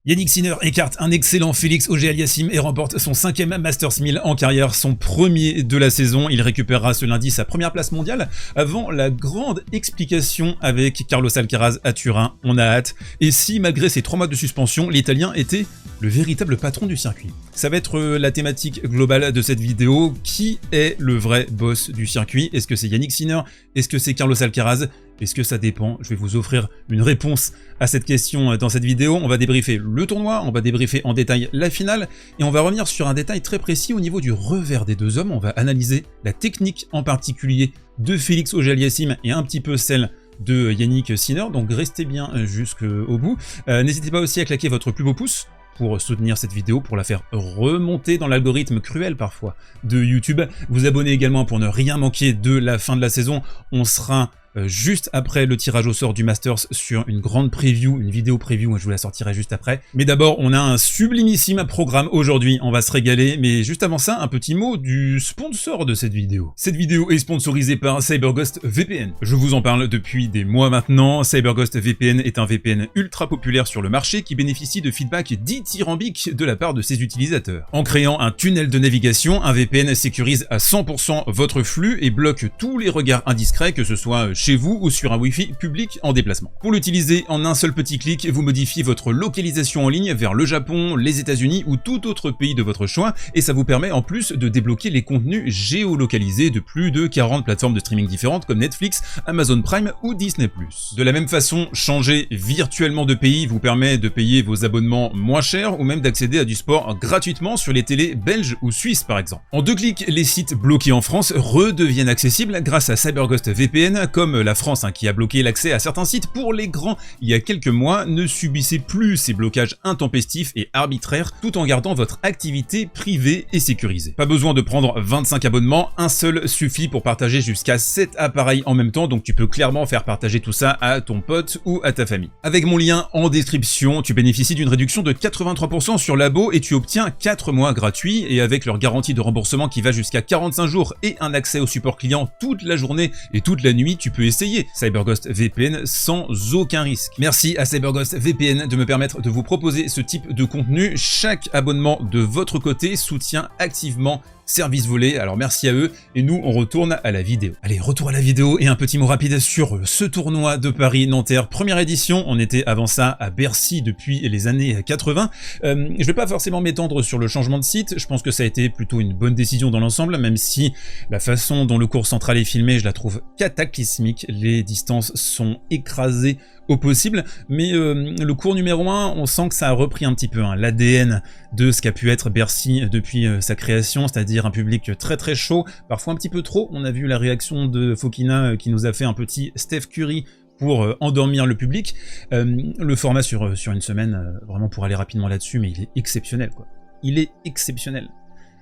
Yannick Sinner écarte un excellent Félix Auger-Aliassime et remporte son 5e Masters 1000 en carrière, son premier de la saison. Il récupérera ce lundi sa première place mondiale avant la grande explication avec Carlos Alcaraz à Turin. On a hâte. Et si, malgré ses 3 mois de suspension, l'Italien était le véritable patron du circuit? Ça va être la thématique globale de cette vidéo. Qui est le vrai boss du circuit? Est-ce que c'est Yannick Sinner? Est-ce que c'est Carlos Alcaraz? Est-ce que ça dépend? Je vais vous offrir une réponse à cette question dans cette vidéo. On va débriefer le tournoi, on va débriefer en détail la finale, et on va revenir sur un détail très précis au niveau du revers des deux hommes. On va analyser la technique en particulier de Félix Auger-Aliassime et un petit peu celle de Yannick Sinner, donc restez bien jusqu'au bout. N'hésitez pas aussi à claquer votre plus beau pouce pour soutenir cette vidéo, pour la faire remonter dans l'algorithme cruel parfois de YouTube. Vous abonnez également pour ne rien manquer de la fin de la saison. On sera juste après le tirage au sort du Masters sur une grande preview, une vidéo preview, je vous la sortirai juste après. Mais d'abord, on a un sublimissime programme aujourd'hui, on va se régaler, mais juste avant ça, un petit mot du sponsor de cette vidéo. Cette vidéo est sponsorisée par CyberGhost VPN. Je vous en parle depuis des mois maintenant. CyberGhost VPN est un VPN ultra populaire sur le marché qui bénéficie de feedback dithyrambique de la part de ses utilisateurs. En créant un tunnel de navigation, un VPN sécurise à 100% votre flux et bloque tous les regards indiscrets, que ce soit chez vous ou sur un Wi-Fi public en déplacement. Pour l'utiliser en un seul petit clic, vous modifiez votre localisation en ligne vers le Japon, les États-Unis ou tout autre pays de votre choix, et ça vous permet en plus de débloquer les contenus géolocalisés de plus de 40 plateformes de streaming différentes comme Netflix, Amazon Prime ou Disney+. De la même façon, changer virtuellement de pays vous permet de payer vos abonnements moins cher ou même d'accéder à du sport gratuitement sur les télés belges ou suisses par exemple. En 2 clics, les sites bloqués en France redeviennent accessibles grâce à CyberGhost VPN, comme la France qui a bloqué l'accès à certains sites pour les grands il y a quelques mois ne subissait plus ces blocages intempestifs et arbitraires tout en gardant votre activité privée et sécurisée. Pas besoin de prendre 25 abonnements, un seul suffit pour partager jusqu'à 7 appareils en même temps, donc tu peux clairement faire partager tout ça à ton pote ou à ta famille. Avec mon lien en description, tu bénéficies d'une réduction de 83% sur l'abo et tu obtiens 4 mois gratuits, et avec leur garantie de remboursement qui va jusqu'à 45 jours et un accès au support client toute la journée et toute la nuit, tu peux essayer CyberGhost VPN sans aucun risque. Merci à CyberGhost VPN de me permettre de vous proposer ce type de contenu. Chaque abonnement de votre côté soutient activement Service Volé, alors merci à eux, et nous on retourne à la vidéo. Allez, retour à la vidéo et un petit mot rapide sur ce tournoi de Paris-Nanterre, première édition. On était avant ça à Bercy depuis les années 80. Je vais pas forcément m'étendre sur le changement de site, je pense que ça a été plutôt une bonne décision dans l'ensemble, même si la façon dont le cours central est filmé, je la trouve cataclysmique. Les distances sont écrasées au possible, mais le cours numéro 1, on sent que ça a repris un petit peu l'ADN de ce qu'a pu être Bercy depuis sa création, c'est-à-dire un public très très chaud, parfois un petit peu trop. On a vu la réaction de Fokina qui nous a fait un petit Steph Curry pour endormir le public. Le format sur une semaine, vraiment pour aller rapidement là-dessus, mais il est exceptionnel quoi. Il est exceptionnel.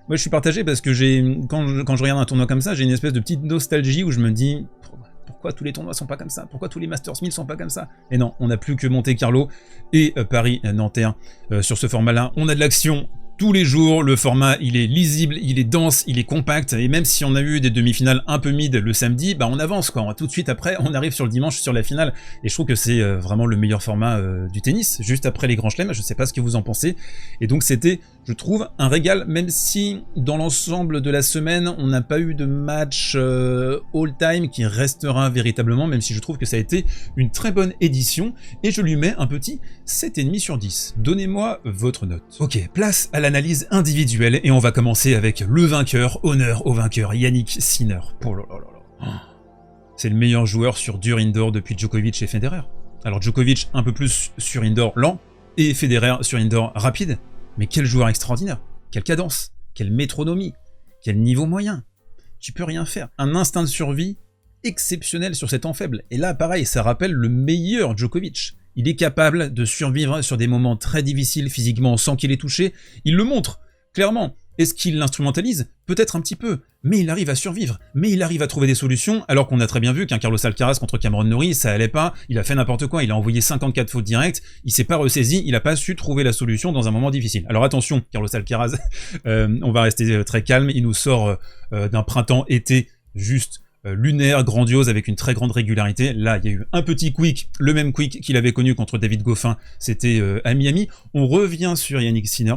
Moi je suis partagé parce que quand je regarde un tournoi comme ça, j'ai une espèce de petite nostalgie où je me dis pourquoi tous les tournois sont pas comme ça? Pourquoi tous les Masters 1000 sont pas comme ça? Et non, on n'a plus que Monte Carlo et Paris-Nanterre sur ce format-là. On a de l'action tous les jours, le format il est lisible, il est dense, il est compact, et même si on a eu des demi-finales un peu mid le samedi, bah on avance quoi, tout de suite après on arrive sur le dimanche sur la finale, et je trouve que c'est vraiment le meilleur format du tennis, juste après les grands chelems. Je sais pas ce que vous en pensez, et donc c'était, je trouve, un régal, même si dans l'ensemble de la semaine on n'a pas eu de match all-time qui restera véritablement, même si je trouve que ça a été une très bonne édition, et je lui mets un petit 7,5 sur 10. Donnez-moi votre note. Ok, place à l'analyse individuelle, et on va commencer avec le vainqueur, honneur au vainqueur, Yannick Sinner. Oh là là là là. C'est le meilleur joueur sur dur indoor depuis Djokovic et Federer. Alors Djokovic un peu plus sur indoor lent, et Federer sur indoor rapide, mais quel joueur extraordinaire, quelle cadence, quelle métronomie, quel niveau moyen. Tu peux rien faire. Un instinct de survie exceptionnel sur cet temps faible, et là pareil, ça rappelle le meilleur Djokovic. Il est capable de survivre sur des moments très difficiles physiquement sans qu'il ait touché. Il le montre, clairement. Est-ce qu'il l'instrumentalise? Peut-être un petit peu, mais il arrive à survivre, mais il arrive à trouver des solutions, alors qu'on a très bien vu qu'un Carlos Alcaraz contre Cameron Norrie, ça allait pas, il a fait n'importe quoi, il a envoyé 54 fautes directes, il s'est pas ressaisi, il a pas su trouver la solution dans un moment difficile. Alors attention, Carlos Alcaraz, on va rester très calme, il nous sort d'un printemps-été juste lunaire, grandiose, avec une très grande régularité. Là, il y a eu un petit quick, le même quick qu'il avait connu contre David Goffin, c'était à Miami. On revient sur Jannik Sinner.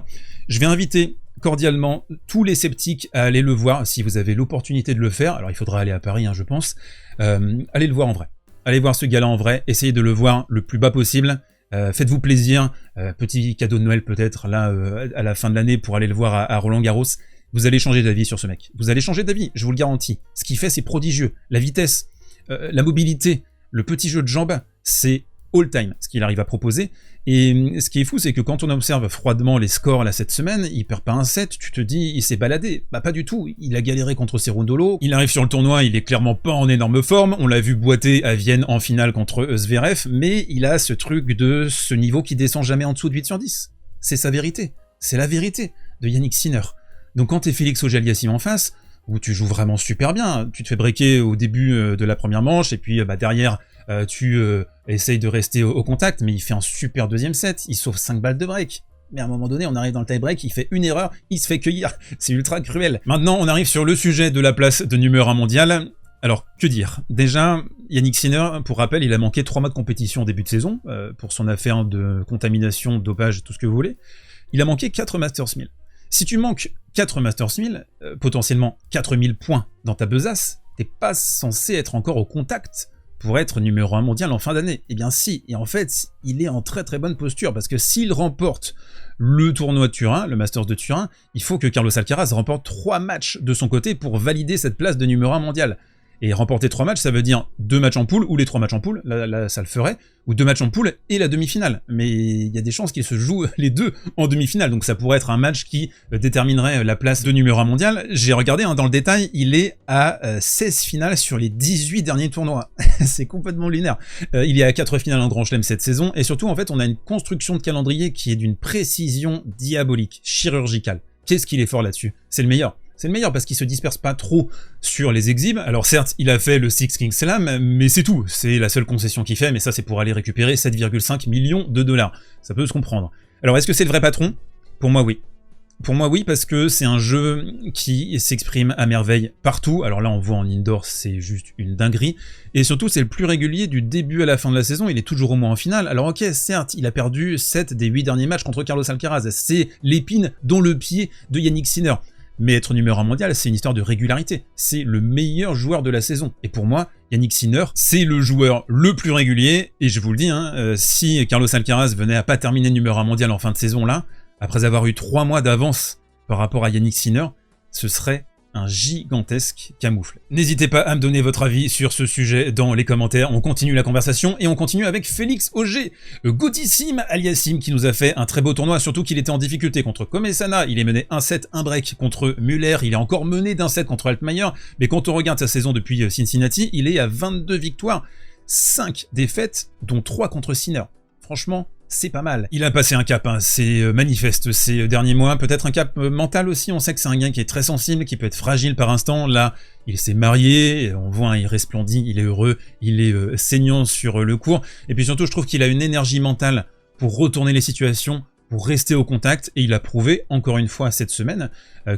Je vais inviter cordialement tous les sceptiques à aller le voir, si vous avez l'opportunité de le faire. Alors, il faudra aller à Paris, hein, je pense. Allez le voir en vrai. Allez voir ce gars-là en vrai. Essayez de le voir le plus bas possible. Faites-vous plaisir. Petit cadeau de Noël peut-être, là, à la fin de l'année, pour aller le voir à Roland-Garros. Vous allez changer d'avis sur ce mec. Vous allez changer d'avis, je vous le garantis. Ce qu'il fait, c'est prodigieux. La vitesse, la mobilité, le petit jeu de jambes, c'est all-time, ce qu'il arrive à proposer. Et ce qui est fou, c'est que quand on observe froidement les scores là cette semaine, il perd pas un set, tu te dis, il s'est baladé. Bah pas du tout, il a galéré contre Cerundolo. Il arrive sur le tournoi, il est clairement pas en énorme forme. On l'a vu boiter à Vienne en finale contre Zverev, mais il a ce truc de ce niveau qui descend jamais en dessous de 8 sur 10. C'est sa vérité. C'est la vérité de Jannik Sinner. Donc quand t'es Félix Auger-Aliassime en face, où tu joues vraiment super bien, tu te fais breaker au début de la première manche, et puis derrière, tu essayes de rester au contact, mais il fait un super deuxième set, il sauve 5 balles de break. Mais à un moment donné, on arrive dans le tie-break, il fait une erreur, il se fait cueillir. C'est ultra cruel. Maintenant, on arrive sur le sujet de la place de numéro 1 mondial. Alors, que dire? Déjà, Jannik Sinner, pour rappel, il a manqué 3 mois de compétition au début de saison, pour son affaire de contamination, dopage, tout ce que vous voulez. Il a manqué 4 Masters 1000. Si tu manques 4 Masters 1000, potentiellement 4000 points dans ta besace, t'es pas censé être encore au contact pour être numéro 1 mondial en fin d'année. Eh bien si, et en fait, il est en très très bonne posture, parce que s'il remporte le tournoi de Turin, le Masters de Turin, il faut que Carlos Alcaraz remporte 3 matchs de son côté pour valider cette place de numéro 1 mondial. Et remporter 3 matchs, ça veut dire 2 matchs en poule, ou les 3 matchs en poule, là ça le ferait, ou 2 matchs en poule et la demi-finale. Mais il y a des chances qu'il se joue les deux en demi-finale, donc ça pourrait être un match qui déterminerait la place de numéro 1 mondial. J'ai regardé dans le détail, il est à 16 finales sur les 18 derniers tournois. C'est complètement lunaire. Il est à 4 finales en Grand Chelem cette saison, et surtout en fait on a une construction de calendrier qui est d'une précision diabolique, chirurgicale. Qu'est-ce qu'il est fort là-dessus? C'est le meilleur. C'est le meilleur parce qu'il se disperse pas trop sur les exhibes. Alors certes, il a fait le Six Kings Slam, mais c'est tout. C'est la seule concession qu'il fait, mais ça c'est pour aller récupérer 7,5 millions de dollars. Ça peut se comprendre. Alors est-ce que c'est le vrai patron? Pour moi oui. Pour moi oui, parce que c'est un jeu qui s'exprime à merveille partout. Alors là on voit en indoor, c'est juste une dinguerie. Et surtout c'est le plus régulier du début à la fin de la saison, il est toujours au moins en finale. Alors ok, certes, il a perdu 7 des 8 derniers matchs contre Carlos Alcaraz. C'est l'épine dans le pied de Jannik Sinner. Mais être numéro 1 mondial, c'est une histoire de régularité. C'est le meilleur joueur de la saison. Et pour moi, Jannik Sinner, c'est le joueur le plus régulier. Et je vous le dis, si Carlos Alcaraz venait à pas terminer numéro 1 mondial en fin de saison là, après avoir eu 3 mois d'avance par rapport à Jannik Sinner, ce serait un gigantesque camoufle. N'hésitez pas à me donner votre avis sur ce sujet dans les commentaires. On continue la conversation et on continue avec Félix Auger, Gautissime Aliassime, qui nous a fait un très beau tournoi, surtout qu'il était en difficulté contre Komessana. Il est mené 1-7, 1 break contre Muller. Il est encore mené d'un set contre Altmaier. Mais quand on regarde sa saison depuis Cincinnati, il est à 22 victoires, 5 défaites, dont 3 contre Sinner. Franchement, c'est pas mal. Il a passé un cap, c'est manifeste ces derniers mois, peut-être un cap mental aussi, on sait que c'est un gars qui est très sensible, qui peut être fragile par instant. Là, il s'est marié, on voit, il resplendit, il est heureux, il est saignant sur le court, et puis surtout je trouve qu'il a une énergie mentale pour retourner les situations, pour rester au contact, et il a prouvé, encore une fois cette semaine,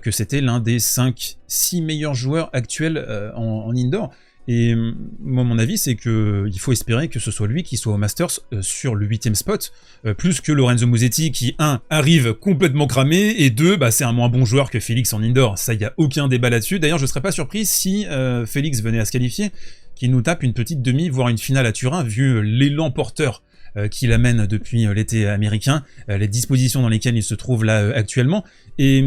que c'était l'un des 5-6 meilleurs joueurs actuels en indoor. Et moi, mon avis, c'est qu'il faut espérer que ce soit lui qui soit au Masters sur le 8e spot, plus que Lorenzo Musetti qui, 1, arrive complètement cramé, et 2, c'est un moins bon joueur que Félix en indoor. Ça, il n'y a aucun débat là-dessus. D'ailleurs, je ne serais pas surpris si Félix venait à se qualifier, qu'il nous tape une petite demi, voire une finale à Turin, vu l'élan porteur qu'il amène depuis l'été américain, les dispositions dans lesquelles il se trouve là actuellement, et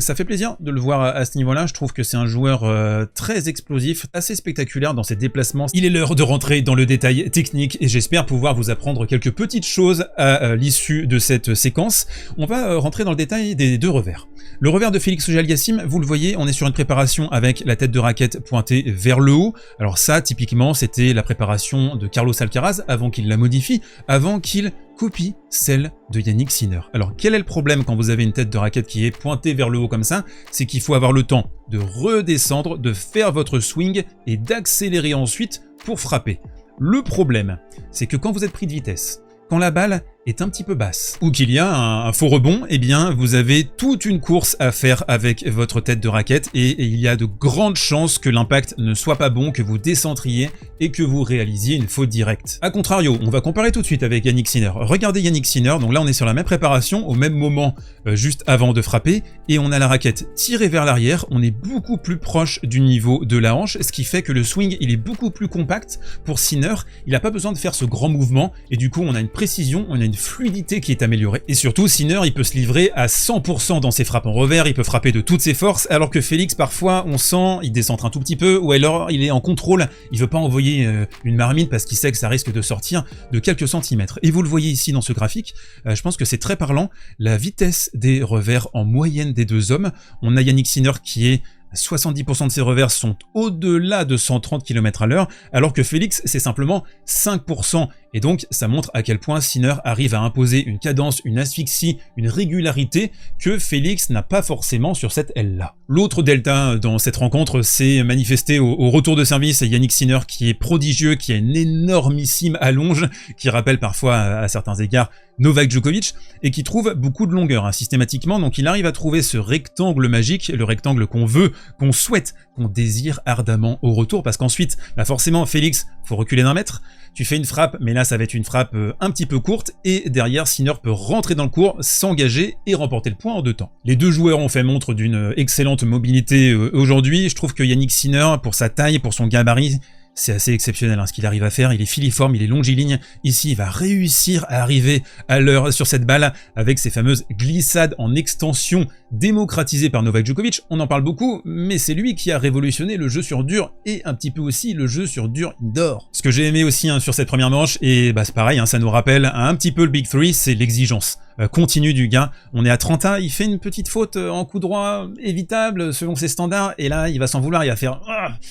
ça fait plaisir de le voir à ce niveau-là. Je trouve que c'est un joueur très explosif, assez spectaculaire dans ses déplacements. Il est l'heure de rentrer dans le détail technique, et j'espère pouvoir vous apprendre quelques petites choses à l'issue de cette séquence. On va rentrer dans le détail des 2 revers. Le revers de Félix Auger-Aliassime, vous le voyez, on est sur une préparation avec la tête de raquette pointée vers le haut. Alors ça, typiquement, c'était la préparation de Carlos Alcaraz avant qu'il la modifie, avant qu'il copie celle de Jannik Sinner. Alors quel est le problème quand vous avez une tête de raquette qui est pointée vers le haut comme ça? C'est qu'il faut avoir le temps de redescendre, de faire votre swing et d'accélérer ensuite pour frapper. Le problème, c'est que quand vous êtes pris de vitesse, quand la balle est un petit peu basse, ou qu'il y a un faux rebond, eh bien vous avez toute une course à faire avec votre tête de raquette et il y a de grandes chances que l'impact ne soit pas bon, que vous décentriez et que vous réalisiez une faute directe. A contrario, on va comparer tout de suite avec Jannik Sinner. Regardez Jannik Sinner, donc là on est sur la même préparation, au même moment, juste avant de frapper, et on a la raquette tirée vers l'arrière, on est beaucoup plus proche du niveau de la hanche, ce qui fait que le swing il est beaucoup plus compact pour Sinner, il n'a pas besoin de faire ce grand mouvement, et du coup on a une précision, on a une fluidité qui est améliorée. Et surtout, Sinner, il peut se livrer à 100% dans ses frappes en revers, il peut frapper de toutes ses forces, alors que Félix, parfois, on sent, il décentre un tout petit peu, ou alors il est en contrôle, il veut pas envoyer une marmite parce qu'il sait que ça risque de sortir de quelques centimètres. Et vous le voyez ici dans ce graphique, je pense que c'est très parlant, la vitesse des revers en moyenne des deux hommes. On a Jannik Sinner qui est 70% de ses revers sont au-delà de 130 km/h, alors que Félix, c'est simplement 5%. Et donc, ça montre à quel point Sinner arrive à imposer une cadence, une asphyxie, une régularité que Félix n'a pas forcément sur cette aile-là. L'autre delta dans cette rencontre s'est manifesté au retour de service. Jannik Sinner qui est prodigieux, qui a une énormissime allonge, qui rappelle parfois à certains égards Novak Djokovic, et qui trouve beaucoup de longueur systématiquement. Donc il arrive à trouver ce rectangle magique, le rectangle qu'on veut, qu'on souhaite, qu'on désire ardemment au retour, parce qu'ensuite, forcément, Félix, faut reculer d'un mètre, tu fais une frappe, mais là ça va être une frappe un petit peu courte, et derrière Sinner peut rentrer dans le court, s'engager et remporter le point en 2 temps. Les deux joueurs ont fait montre d'une excellente mobilité aujourd'hui. Je trouve que Jannik Sinner, pour sa taille, pour son gabarit, c'est assez exceptionnel ce qu'il arrive à faire, il est filiforme, il est longiligne. Ici, il va réussir à arriver à l'heure sur cette balle avec ses fameuses glissades en extension démocratisées par Novak Djokovic. On en parle beaucoup, mais c'est lui qui a révolutionné le jeu sur dur et un petit peu aussi le jeu sur dur indoor. Ce que j'ai aimé aussi sur cette première manche, et c'est pareil, ça nous rappelle un petit peu le Big Three, c'est l'exigence continue du gars. On est à 30A, il fait une petite faute en coup droit évitable selon ses standards, et là il va s'en vouloir, il va faire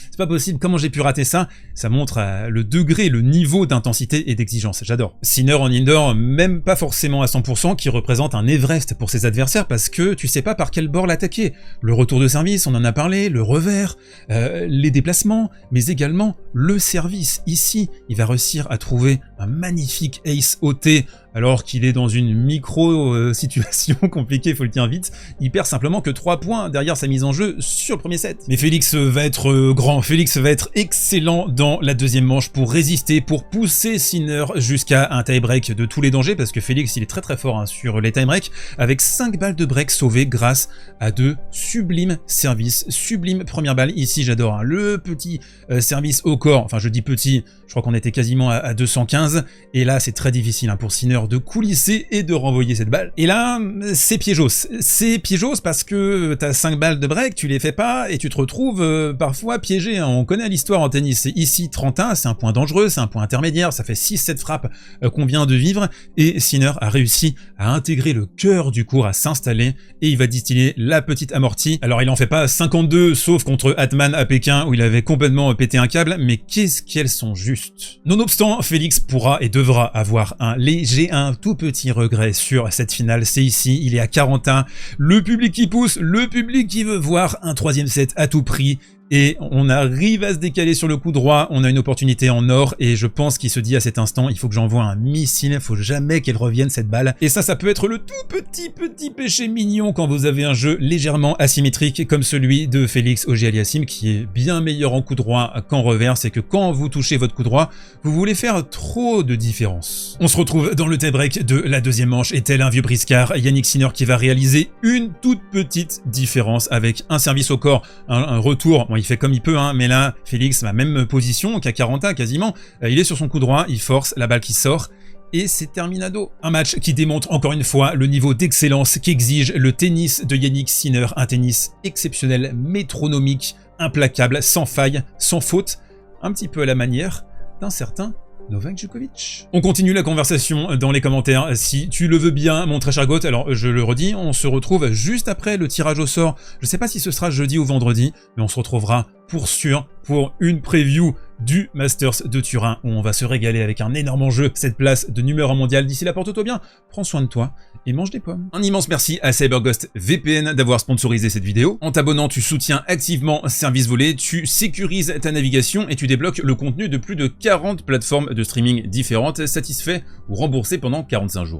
c'est pas possible, comment j'ai pu rater ça? Ça montre le degré, le niveau d'intensité et d'exigence, j'adore. Sinner en indoor, même pas forcément à 100%, qui représente un Everest pour ses adversaires, parce que tu sais pas par quel bord l'attaquer. Le retour de service, on en a parlé, le revers, les déplacements, mais également le service. Ici, il va réussir à trouver un magnifique ace OT, alors qu'il est dans une micro-situation compliquée, faut le dire vite. Il perd simplement que 3 points derrière sa mise en jeu sur le premier set. Mais Félix va être grand, Félix va être excellent dans la deuxième manche pour résister, pour pousser Sinner jusqu'à un tie-break de tous les dangers, parce que Félix il est très fort sur les tie-breaks, avec 5 balles de break sauvées grâce à de sublimes services, sublimes première balle. Ici j'adore le petit service au corps, enfin je dis petit, je crois qu'on était quasiment à 215, et là c'est très difficile pour Sinner de coulisser et de renvoyer cette balle. Et là, c'est piégos. C'est piégos parce que t'as 5 balles de break, tu les fais pas et tu te retrouves parfois piégé. On connaît l'histoire en tennis. Ici, 31, c'est un point dangereux, c'est un point intermédiaire, ça fait 6-7 frappes qu'on vient de vivre, et Sinner a réussi à intégrer le cœur du cours, à s'installer, et il va distiller la petite amortie. Alors il en fait pas 52, sauf contre Atman à Pékin, où il avait complètement pété un câble, mais qu'est-ce qu'elles sont justes. Nonobstant, Félix pourra et devra avoir un tout petit regret sur cette finale, c'est ici, il est à 41, le public qui pousse, le public qui veut voir un 3e set à tout prix, et on arrive à se décaler sur le coup droit, on a une opportunité en or, et je pense qu'il se dit à cet instant, il faut que j'envoie un missile, il faut jamais qu'elle revienne cette balle, et ça peut être le tout petit péché mignon quand vous avez un jeu légèrement asymétrique comme celui de Félix Auger-Aliassime, qui est bien meilleur en coup droit qu'en revers, c'est que quand vous touchez votre coup droit, vous voulez faire trop de différence. On se retrouve dans le tie-break de la deuxième manche, et tel un vieux briscard, Jannik Sinner qui va réaliser une toute petite différence avec un service au corps, un retour, bon, il fait comme il peut, mais là, Félix, la même position qu'à 40 quasiment, il est sur son coup droit, il force, la balle qui sort, et c'est terminado. Un match qui démontre encore une fois le niveau d'excellence qu'exige le tennis de Jannik Sinner, un tennis exceptionnel, métronomique, implacable, sans faille, sans faute, un petit peu à la manière d'un certain Novak Djokovic. On continue la conversation dans les commentaires si tu le veux bien, mon très cher Goth. Alors je le redis, on se retrouve juste après le tirage au sort. Je sais pas si ce sera jeudi ou vendredi, mais on se retrouvera pour sûr pour une preview du Masters de Turin, où on va se régaler avec un énorme enjeu, cette place de numéro 1 mondial. D'ici là, porte-toi bien, prends soin de toi et mange des pommes. Un immense merci à CyberGhost VPN d'avoir sponsorisé cette vidéo. En t'abonnant, tu soutiens activement Service Volé, tu sécurises ta navigation et tu débloques le contenu de plus de 40 plateformes de streaming différentes, satisfait ou remboursé pendant 45 jours.